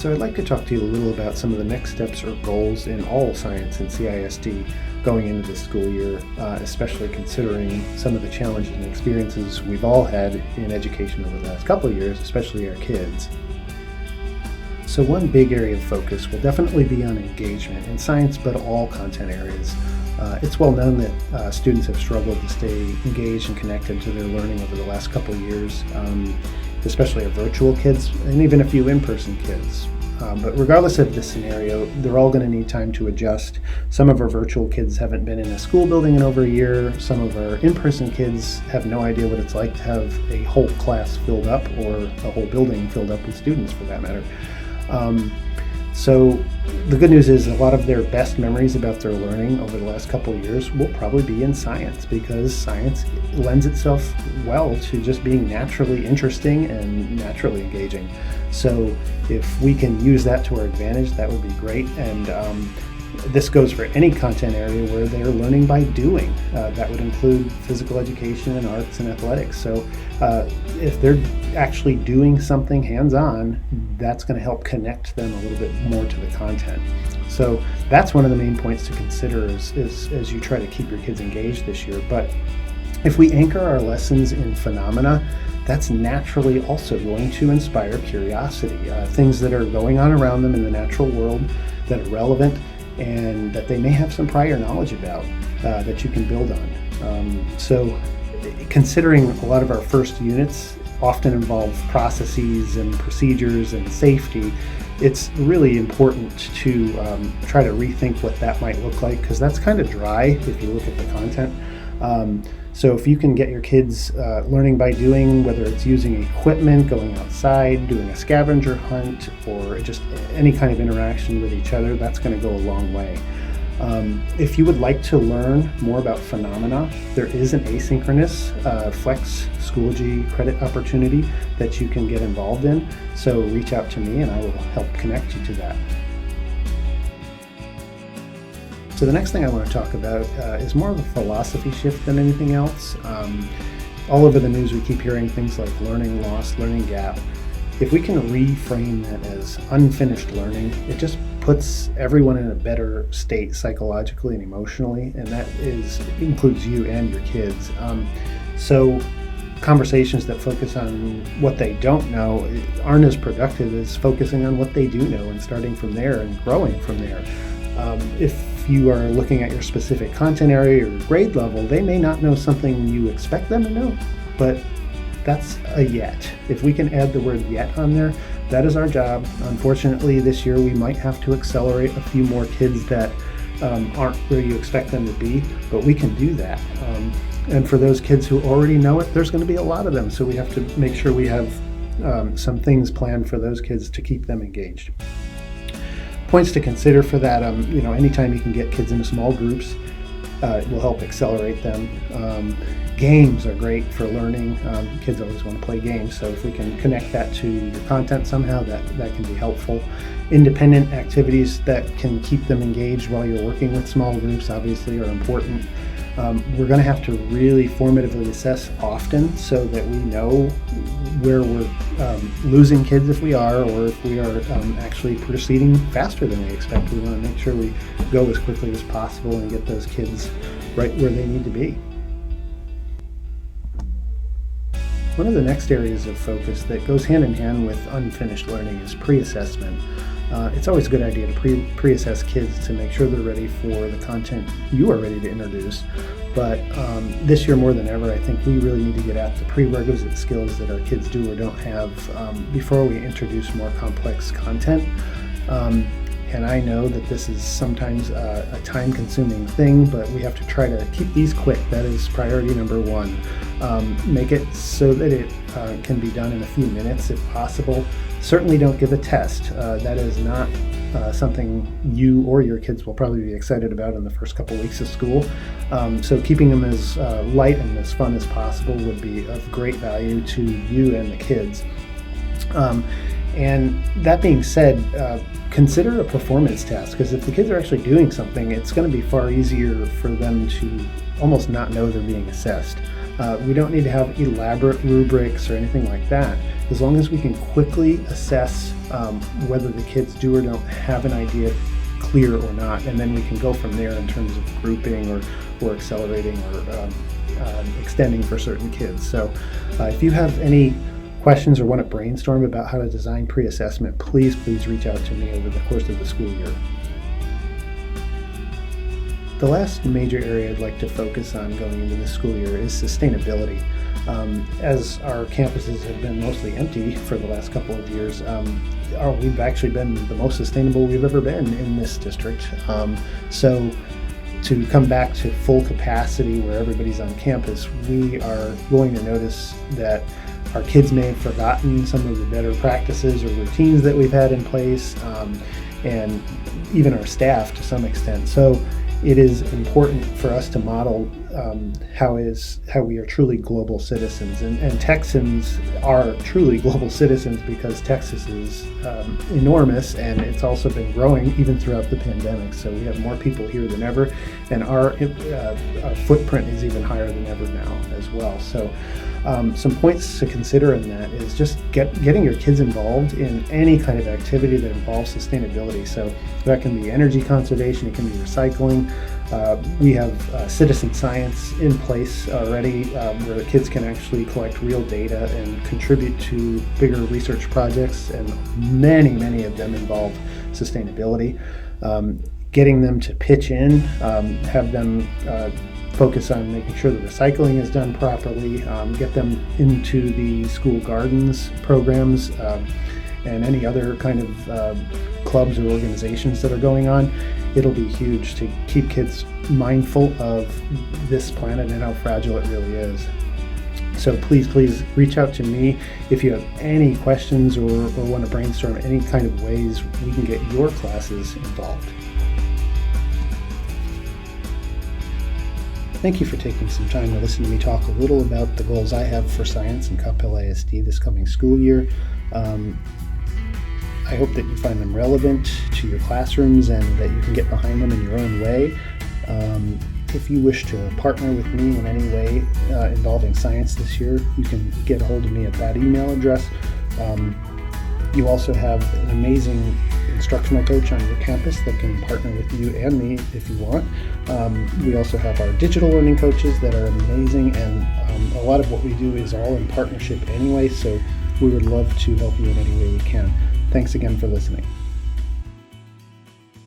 So I'd like to talk to you a little about some of the next steps or goals in all science and CISD going into this school year, especially considering some of the challenges and experiences we've all had in education over the last couple of years, especially our kids. So one big area of focus will definitely be on engagement in science, but all content areas. It's well known that students have struggled to stay engaged and connected to their learning over the last couple of years, especially our virtual kids and even a few in-person kids. But regardless of the scenario, they're all going to need time to adjust. Some of our virtual kids haven't been in a school building in over a year. Some of our in-person kids have no idea what it's like to have a whole class filled up or a whole building filled up with students for that matter. So the good news is a lot of their best memories about their learning over the last couple of years will probably be in science, because science lends itself well to just being naturally interesting and naturally engaging. So if we can use that to our advantage, that would be great. And this goes for any content area where they're learning by doing. That would include physical education and arts and athletics. So if they're actually doing something hands-on, that's going to help connect them a little bit more to the content. So that's one of the main points to consider as you try to keep your kids engaged this year. But if we anchor our lessons in phenomena, that's naturally also going to inspire curiosity. Things that are going on around them in the natural world that are relevant and that they may have some prior knowledge about that you can build on. So considering a lot of our first units often involve processes and procedures and safety, it's really important to try to rethink what that might look like, because that's kind of dry if you look at the content. So if you can get your kids learning by doing, whether it's using equipment, going outside, doing a scavenger hunt, or just any kind of interaction with each other, that's going to go a long way. If you would like to learn more about phenomena, there is an asynchronous Flex Schoology credit opportunity that you can get involved in. So reach out to me and I will help connect you to that. So the next thing I want to talk about is more of a philosophy shift than anything else. All over the news we keep hearing things like learning loss, learning gap. If we can reframe that as unfinished learning, it just puts everyone in a better state psychologically and emotionally, and that includes you and your kids. So conversations that focus on what they don't know aren't as productive as focusing on what they do know and starting from there and growing from there. If you are looking at your specific content area or grade level, they may not know something you expect them to know, but that's a yet. If we can add the word yet on there, that is our job. Unfortunately, this year we might have to accelerate a few more kids that aren't where you expect them to be, but we can do that. And for those kids who already know it, there's going to be a lot of them, so we have to make sure we have some things planned for those kids to keep them engaged. Points to consider for that, anytime you can get kids into small groups, it will help accelerate them. Games are great for learning. Kids always want to play games, so if we can connect that to your content somehow, that can be helpful. Independent activities that can keep them engaged while you're working with small groups obviously are important. We're going to have to really formatively assess often so that we know where we're losing kids if we are, or if we are actually proceeding faster than we expect. We want to make sure we go as quickly as possible and get those kids right where they need to be. One of the next areas of focus that goes hand in hand with unfinished learning is pre-assessment. It's always a good idea to pre-assess kids to make sure they're ready for the content you are ready to introduce. But this year more than ever, I think we really need to get at the prerequisite skills that our kids do or don't have before we introduce more complex content. And I know that this is sometimes a time-consuming thing, but we have to try to keep these quick. That is priority number one. Make it so that it can be done in a few minutes if possible. Certainly don't give a test. That is not something you or your kids will probably be excited about in the first couple weeks of school. So keeping them as light and as fun as possible would be of great value to you and the kids. And that being said, consider a performance task, because if the kids are actually doing something, it's going to be far easier for them to almost not know they're being assessed. We don't need to have elaborate rubrics or anything like that. As long as we can quickly assess whether the kids do or don't have an idea clear or not, and then we can go from there in terms of grouping or accelerating or extending for certain kids. So if you have any questions or want to brainstorm about how to design pre-assessment, please reach out to me over the course of the school year. The last major area I'd like to focus on going into the school year is sustainability. As our campuses have been mostly empty for the last couple of years, we've actually been the most sustainable we've ever been in this district. So to come back to full capacity where everybody's on campus, we are going to notice that our kids may have forgotten some of the better practices or routines that we've had in place, and even our staff to some extent. So it is important for us to model how we are truly global citizens, and Texans are truly global citizens because Texas is enormous, and it's also been growing even throughout the pandemic. So we have more people here than ever, and our footprint is even higher than ever now as well. So some points to consider in that is just getting your kids involved in any kind of activity that involves sustainability. So that can be energy conservation, it can be recycling. We have citizen science in place already, where the kids can actually collect real data and contribute to bigger research projects, and many of them involve sustainability. Getting them to pitch in, have them focus on making sure the recycling is done properly, get them into the school gardens programs, and any other kind of clubs or organizations that are going on. It'll be huge to keep kids mindful of this planet and how fragile it really is. So please reach out to me if you have any questions or want to brainstorm any kind of ways we can get your classes involved. Thank you for taking some time to listen to me talk a little about the goals I have for science and Coppell ISD this coming school year. I hope that you find them relevant to your classrooms and that you can get behind them in your own way. If you wish to partner with me in any way involving science this year, you can get a hold of me at that email address. You also have an amazing instructional coach on your campus that can partner with you and me if you want. We also have our digital learning coaches that are amazing, and a lot of what we do is all in partnership anyway, so we would love to help you in any way we can. Thanks again for listening.